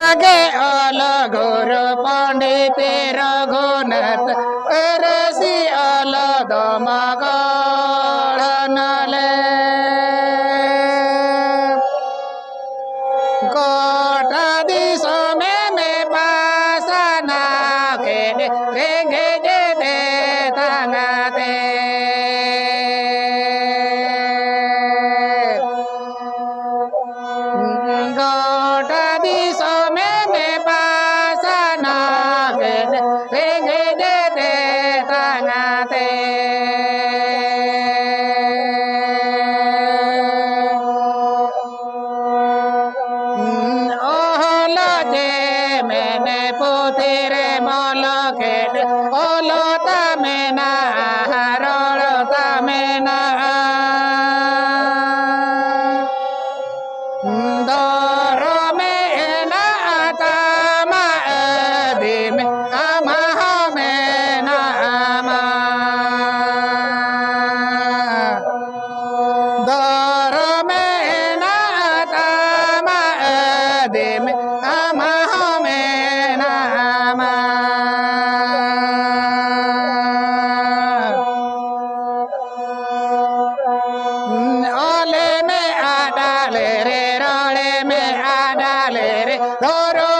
आगे अल घोर पंडित रघुनाथ रसी अल दमगणले गोटा दिस में पासना के रेंगे दे तंगते गोटा दिस में पासना के रेंगे दे तंगते मैंने पुथिरे मलखेट ओलता में ना हरता में ना दर में ना तमा दिम अमह में ना दर में ना तमा दिम अमह में ना ओले में आडाले रे रोले में आडाले रे धोरो